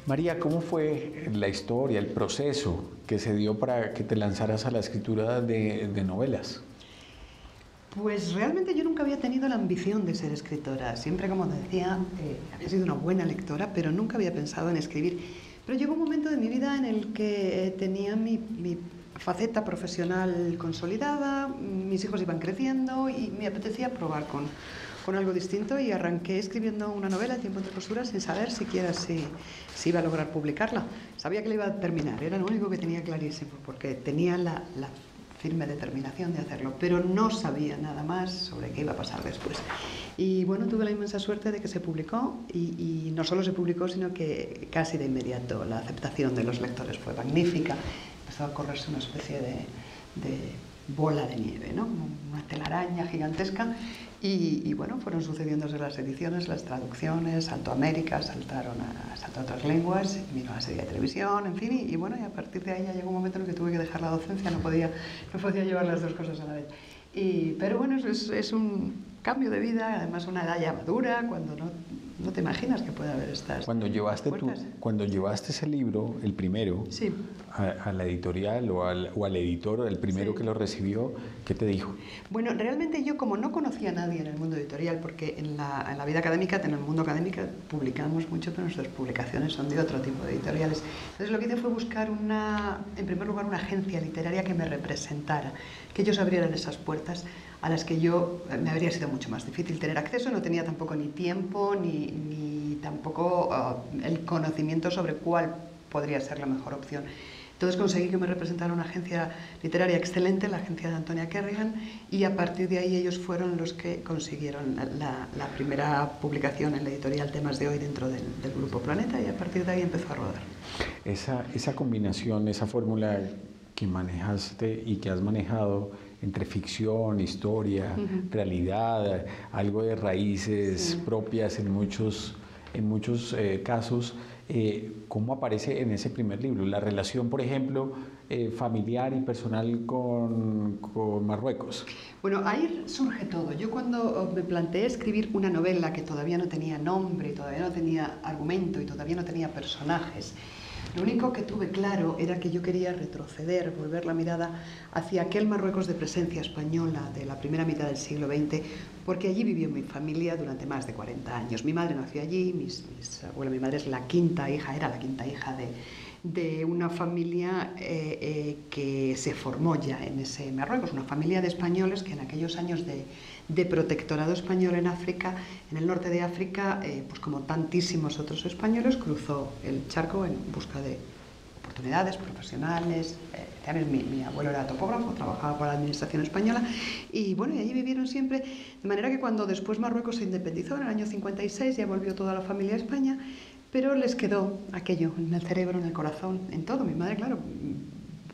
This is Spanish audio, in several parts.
María, ¿cómo fue la historia, el proceso que se dio para que te lanzaras a la escritura de novelas? Pues realmente yo nunca había tenido la ambición de ser escritora. Siempre, como te decía, había sido una buena lectora, pero nunca había pensado en escribir. Pero llegó un momento de mi vida en el que tenía mi faceta profesional consolidada, mis hijos iban creciendo y me apetecía probar con algo distinto, y arranqué escribiendo una novela, El tiempo entre costuras, sin saber siquiera si iba a lograr publicarla. Sabía que la iba a terminar, era lo único que tenía clarísimo, porque tenía la firme determinación de hacerlo, pero no sabía nada más sobre qué iba a pasar después. Y bueno, tuve la inmensa suerte de que se publicó, y no solo se publicó, sino que casi de inmediato la aceptación de los lectores fue magnífica. Empezó a correrse una especie de bola de nieve, ¿no? Una telaraña gigantesca, y bueno, fueron sucediéndose las ediciones, las traducciones, saltó a América, saltó a otras lenguas, vino a la serie de televisión, en fin, y bueno, y a partir de ahí ya llegó un momento en el que tuve que dejar la docencia, no podía llevar las dos cosas a la vez. Pero bueno, es un cambio de vida, además una edad ya madura, cuando no te imaginas que puede haber estas Cuando llevaste ese libro, el primero, sí, a la editorial o al editor, el primero sí, que lo recibió, ¿qué te dijo? Bueno, realmente yo, como no conocía a nadie en el mundo editorial, porque en la vida académica, en el mundo académico, publicamos mucho, pero nuestras publicaciones son de otro tipo de editoriales. Entonces lo que hice fue buscar en primer lugar, una agencia literaria que me representara, que ellos abrieran esas puertas a las que me habría sido mucho más difícil tener acceso. No tenía tampoco ni tiempo ni tampoco el conocimiento sobre cuál podría ser la mejor opción. Entonces conseguí que me representara una agencia literaria excelente, la agencia de Antonia Kerrigan, y a partir de ahí ellos fueron los que consiguieron la primera publicación en la editorial Temas de Hoy dentro del Grupo Planeta, y a partir de ahí empezó a rodar. Esa combinación, esa fórmula que manejaste y que has manejado entre ficción, historia, realidad, algo de raíces propias en muchos casos, ¿cómo aparece en ese primer libro? La relación, por ejemplo, familiar y personal con Marruecos. Bueno, ahí surge todo. Yo, cuando me planteé escribir una novela que todavía no tenía nombre, y todavía no tenía argumento, y todavía no tenía personajes, lo único que tuve claro era que yo quería retroceder, volver la mirada hacia aquel Marruecos de presencia española de la primera mitad del siglo XX, porque allí vivió mi familia durante más de 40 años. Mi madre nació allí, mi madre es la quinta hija, era la quinta hija de una familia que se formó ya en ese Marruecos, una familia de españoles que en aquellos años de protectorado español en África, en el norte de África, pues como tantísimos otros españoles, cruzó el charco en busca de oportunidades profesionales. Mi abuelo era topógrafo, trabajaba para la administración española, y bueno, y allí vivieron siempre, de manera que cuando después Marruecos se independizó en el año 56, ya volvió toda la familia a España, pero les quedó aquello en el cerebro, en el corazón, en todo. Mi madre, claro,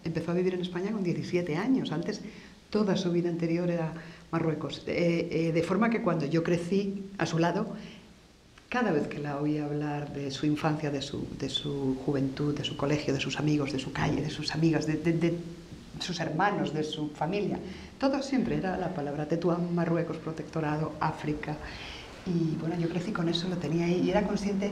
empezó a vivir en España con 17 años, antes toda su vida anterior era Marruecos, de forma que cuando yo crecí a su lado, cada vez que la oía hablar de su infancia, de su juventud, de su colegio, de sus amigos, de su calle, de sus amigas, de sus hermanos, de su familia, todo siempre era la palabra Tetuán, Marruecos, protectorado, África. Y bueno, yo crecí con eso, lo tenía ahí, y era consciente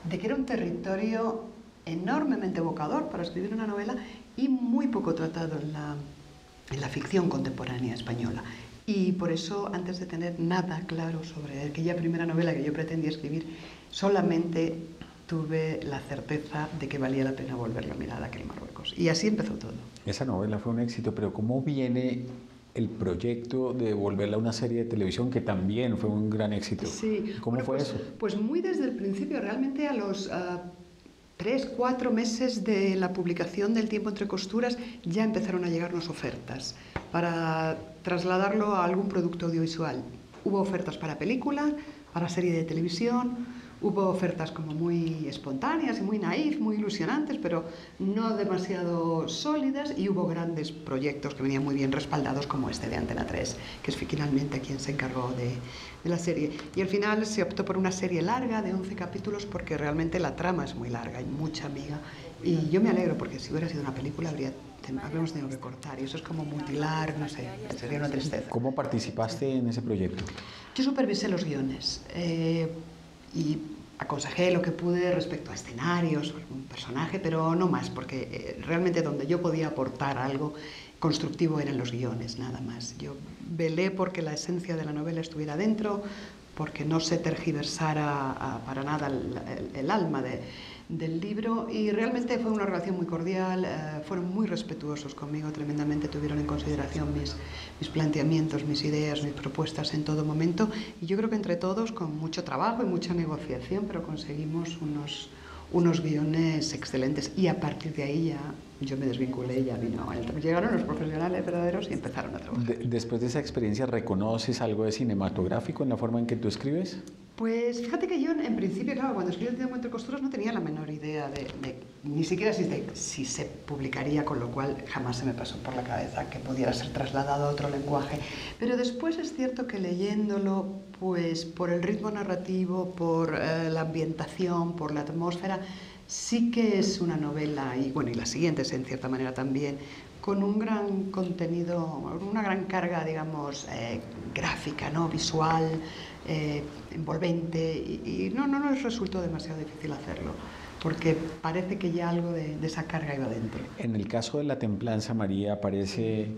de que era un territorio enormemente evocador para escribir una novela, y muy poco tratado en la ficción contemporánea española. Y por eso, antes de tener nada claro sobre aquella primera novela que yo pretendía escribir, solamente tuve la certeza de que valía la pena volver la mirada a aquel Marruecos. Y así empezó todo. Esa novela fue un éxito, pero ¿cómo viene el proyecto de volverla a una serie de televisión que también fue un gran éxito? Sí. ¿Cómo fue eso? Pues muy desde el principio, realmente a los 3-4 meses de la publicación del Tiempo entre costuras ya empezaron a llegarnos ofertas para trasladarlo a algún producto audiovisual. Hubo ofertas para película, para serie de televisión, hubo ofertas como muy espontáneas y muy naif, muy ilusionantes, pero no demasiado sólidas, y hubo grandes proyectos que venían muy bien respaldados, como este de Antena 3, que es finalmente quien se encargó de la serie. Y al final se optó por una serie larga de 11 capítulos, porque realmente la trama es muy larga, hay mucha miga, y yo me alegro, porque si hubiera sido una película habríamos tenido que cortar, y eso es como mutilar, no sé, sería una tristeza. ¿Cómo participaste en ese proyecto? Yo supervisé los guiones, y aconsejé lo que pude respecto a escenarios, un personaje, pero no más, porque realmente donde yo podía aportar algo constructivo eran los guiones, nada más. Yo velé porque la esencia de la novela estuviera dentro, porque no se tergiversara para nada el alma del libro, y realmente fue una relación muy cordial, fueron muy respetuosos conmigo, tremendamente tuvieron en consideración mis planteamientos, mis ideas, mis propuestas en todo momento, y yo creo que entre todos, con mucho trabajo y mucha negociación, pero conseguimos unos guiones excelentes, y a partir de ahí ya yo me desvinculé, ya llegaron los profesionales verdaderos y empezaron a trabajar. Después de esa experiencia, ¿reconoces algo de cinematográfico en la forma en que tú escribes? Pues fíjate que yo, en principio, claro, cuando escribí El tiempo entre costuras no tenía la menor idea ni siquiera si se publicaría, con lo cual jamás se me pasó por la cabeza que pudiera ser trasladado a otro lenguaje. Pero después es cierto que leyéndolo, pues por el ritmo narrativo, por la ambientación, por la atmósfera, sí que es una novela, y bueno, y las siguientes en cierta manera también, con un gran contenido, una gran carga, digamos, gráfica, ¿no? Visual, envolvente, y no les resultó demasiado difícil hacerlo, porque parece que ya algo de esa carga iba dentro. En el caso de La Templanza, María, aparece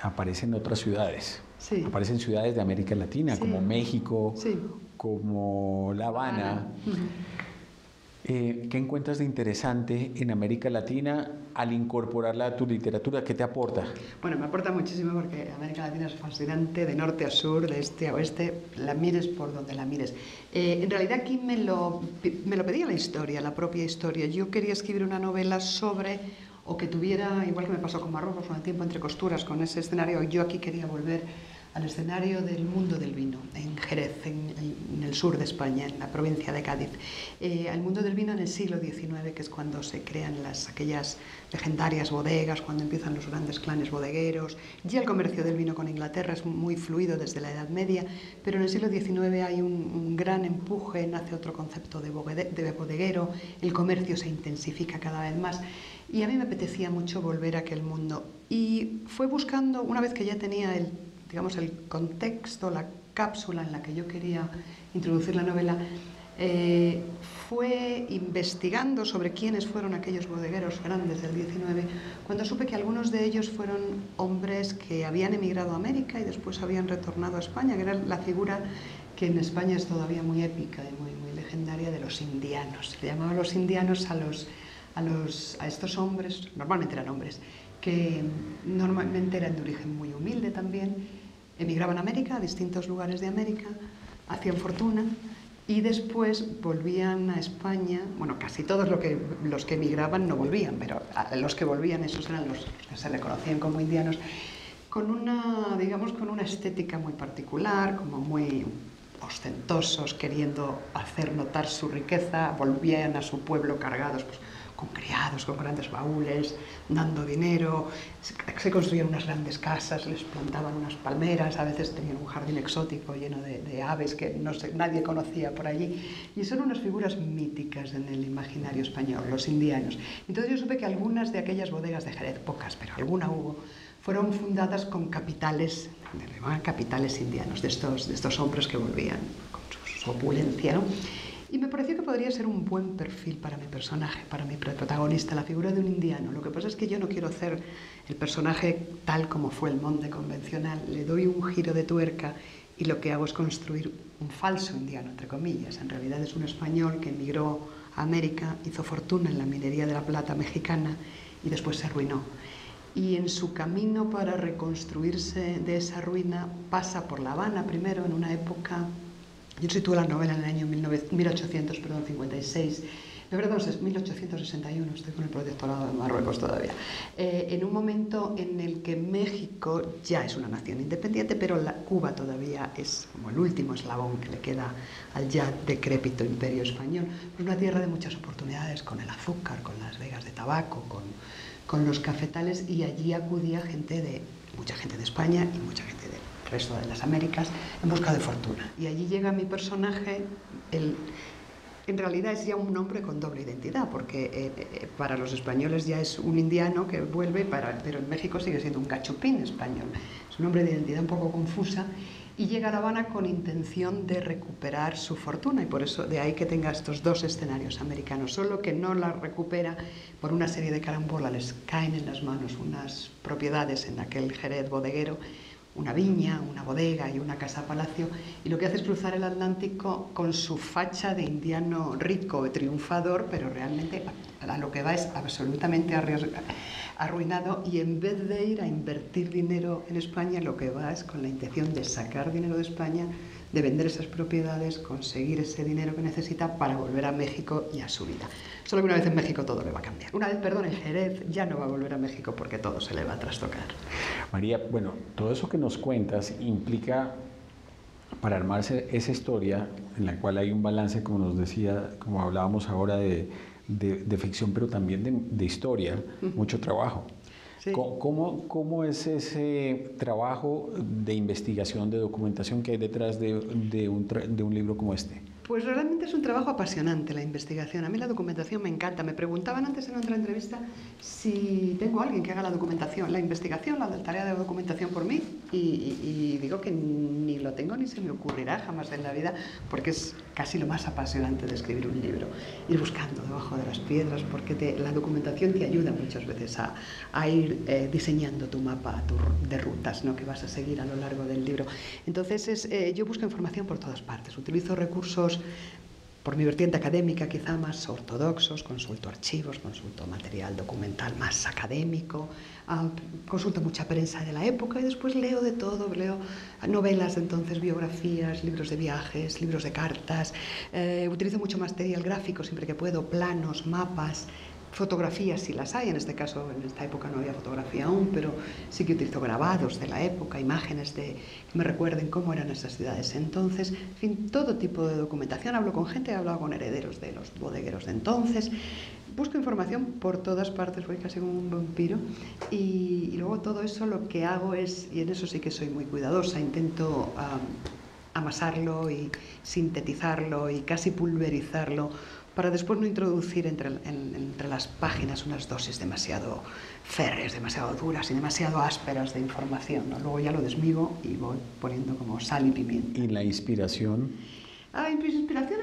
en otras ciudades. Sí. Aparecen ciudades de América Latina, sí, como México, sí, como La Habana. ¿Qué encuentras de interesante en América Latina al incorporarla a tu literatura? ¿Qué te aporta? Bueno, me aporta muchísimo porque América Latina es fascinante, de norte a sur, de este a oeste, la mires por donde la mires. En realidad aquí me lo pedía la historia, la propia historia. Yo quería escribir una novela sobre, o que tuviera, igual que me pasó con Marruecos, con El tiempo entre costuras, con ese escenario, yo aquí quería volver al escenario del mundo del vino, en Jerez, en el sur de España, en la provincia de Cádiz. Al mundo del vino en el siglo XIX, que es cuando se crean aquellas legendarias bodegas, cuando empiezan los grandes clanes bodegueros. Ya el comercio del vino con Inglaterra es muy fluido desde la Edad Media, pero en el siglo XIX hay un gran empuje, nace otro concepto de bodeguero, el comercio se intensifica cada vez más. Y a mí me apetecía mucho volver a aquel mundo. Y fue buscando, una vez que ya tenía el contexto, la cápsula en la que yo quería introducir la novela, fue investigando sobre quiénes fueron aquellos bodegueros grandes del XIX, cuando supe que algunos de ellos fueron hombres que habían emigrado a América y después habían retornado a España, que era la figura que en España es todavía muy épica y muy legendaria, de los indianos. Se llamaban los indianos a estos hombres, normalmente eran hombres, que normalmente eran de origen muy humilde también, emigraban a América, a distintos lugares de América, hacían fortuna y después volvían a España. Bueno, casi todos los que emigraban no volvían, pero los que volvían, esos eran los que se le conocían como indianos, con una estética muy particular, como muy ostentosos, queriendo hacer notar su riqueza. Volvían a su pueblo cargados, pues, con criados, con grandes baúles, dando dinero. Se construían unas grandes casas, les plantaban unas palmeras, a veces tenían un jardín exótico lleno de aves que nadie conocía por allí. Y son unas figuras míticas en el imaginario español, los indianos. Entonces yo supe que algunas de aquellas bodegas de Jerez, pocas, pero alguna hubo, fueron fundadas con capitales, le llamaban capitales indianos, de estos hombres que volvían con su opulencia, ¿no? Y me pareció que podría ser un buen perfil para mi personaje, para mi protagonista, la figura de un indiano. Lo que pasa es que yo no quiero hacer el personaje tal como fue el Monde convencional. Le doy un giro de tuerca y lo que hago es construir un falso indiano, entre comillas. En realidad es un español que emigró a América, hizo fortuna en la minería de la plata mexicana y después se arruinó. Y en su camino para reconstruirse de esa ruina pasa por La Habana primero, en una época... Yo sitúo la novela en el año 1856, de verdad, 1861, estoy con el protectorado de Marruecos todavía, en un momento en el que México ya es una nación independiente, pero Cuba todavía es como el último eslabón que le queda al ya decrépito imperio español. Es una tierra de muchas oportunidades, con el azúcar, con las vegas de tabaco, con los cafetales, y allí acudía mucha gente de España y mucha gente del resto de las Américas en busca de fortuna. Y allí llega mi personaje, en realidad es ya un hombre con doble identidad, porque para los españoles ya es un indiano que vuelve, pero en México sigue siendo un cachupín español. Es un hombre de identidad un poco confusa, y llega a La Habana con intención de recuperar su fortuna, y por eso de ahí que tenga estos dos escenarios americanos, solo que no la recupera por una serie de carambolas, les caen en las manos unas propiedades en aquel Jerez bodeguero, una viña, una bodega y una casa palacio, y lo que hace es cruzar el Atlántico con su facha de indiano rico y triunfador, pero realmente a lo que va es absolutamente arruinado, y en vez de ir a invertir dinero en España, lo que va es con la intención de sacar dinero de España, de vender esas propiedades, conseguir ese dinero que necesita para volver a México y a su vida. Solo que una vez en México todo le va a cambiar. Una vez, perdón, en Jerez ya no va a volver a México porque todo se le va a trastocar. María, bueno, todo eso que nos cuentas implica, para armarse esa historia en la cual hay un balance, como nos decía, como hablábamos ahora de ficción, pero también de historia, mucho trabajo. Sí. ¿Cómo es ese trabajo de investigación, de documentación que hay detrás de un libro como este? Pues realmente es un trabajo apasionante la investigación. A mí la documentación me encanta. Me preguntaban antes en otra entrevista si tengo a alguien que haga la documentación, la investigación, la tarea de documentación por mí. Y digo que ni lo tengo ni se me ocurrirá jamás en la vida, porque es casi lo más apasionante de escribir un libro. Ir buscando debajo de las piedras, porque la documentación te ayuda muchas veces a ir diseñando tu mapa de rutas, ¿no?, que vas a seguir a lo largo del libro. Entonces yo busco información por todas partes. Utilizo recursos por mi vertiente académica quizá más ortodoxos, consulto archivos, consulto material documental más académico, consulto mucha prensa de la época y después leo de todo, leo novelas de entonces, biografías, libros de viajes, libros de cartas, utilizo mucho material gráfico siempre que puedo, planos, mapas, fotografías si las hay. En este caso, en esta época no había fotografía aún, pero sí que utilizo grabados de la época, imágenes que me recuerden cómo eran esas ciudades entonces, en fin, todo tipo de documentación. Hablo con gente, he hablado con herederos de los bodegueros de entonces, busco información por todas partes, voy casi como un vampiro, y luego todo eso lo que hago es, y en eso sí que soy muy cuidadosa, intento amasarlo y sintetizarlo y casi pulverizarlo, para después no introducir entre las páginas unas dosis demasiado férreas, demasiado duras y demasiado ásperas de información, ¿no? Luego ya lo desmigo y voy poniendo como sal y pimienta. ¿Y la inspiración? La inspiración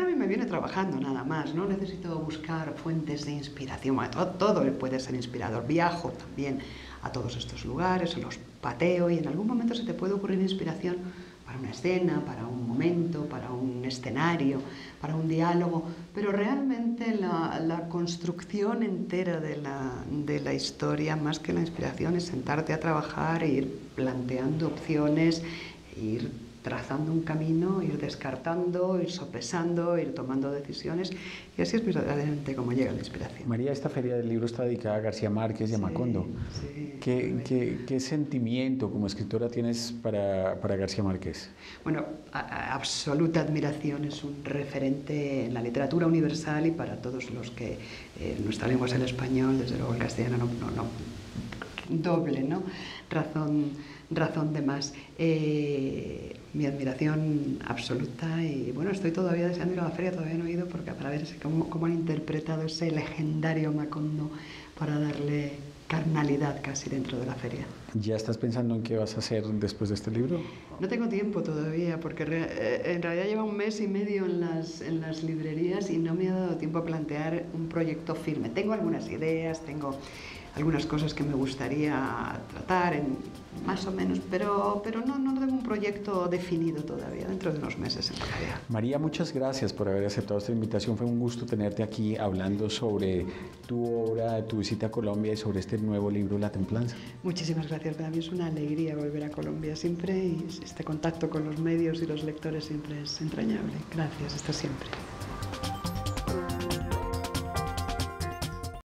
a mí me viene trabajando nada más, no necesito buscar fuentes de inspiración. Todo puede ser inspirador. Viajo también a todos estos lugares, los pateo y en algún momento se te puede ocurrir inspiración para una escena, para un momento, para un escenario, para un diálogo, pero realmente la construcción entera de la historia, más que la inspiración, es sentarte a trabajar e ir planteando opciones, ir trazando un camino, ir descartando, ir sopesando, ir tomando decisiones, y así es verdaderamente como llega la inspiración. María, esta feria del libro está dedicada a García Márquez y a Macondo. Sí, ¿Qué sentimiento como escritora tienes para García Márquez? Bueno, absoluta admiración, es un referente en la literatura universal y para todos los que nuestra lengua es el español, desde luego el castellano no doble, ¿no? Razón de más. Mi admiración absoluta y bueno, estoy todavía deseando ir a la feria, todavía no he ido para ver cómo han interpretado ese legendario Macondo para darle carnalidad casi dentro de la feria. ¿Ya estás pensando en qué vas a hacer después de este libro? No tengo tiempo todavía porque en realidad lleva un mes y medio en las librerías y no me ha dado tiempo a plantear un proyecto firme. Tengo algunas ideas, tengo algunas cosas que me gustaría tratar, más o menos, pero no tengo un proyecto definido todavía, dentro de unos meses en realidad. María, muchas gracias por haber aceptado esta invitación. Fue un gusto tenerte aquí hablando sobre tu obra, tu visita a Colombia y sobre este nuevo libro, La Templanza. Muchísimas gracias. Para mí es una alegría volver a Colombia siempre y este contacto con los medios y los lectores siempre es entrañable. Gracias, hasta siempre.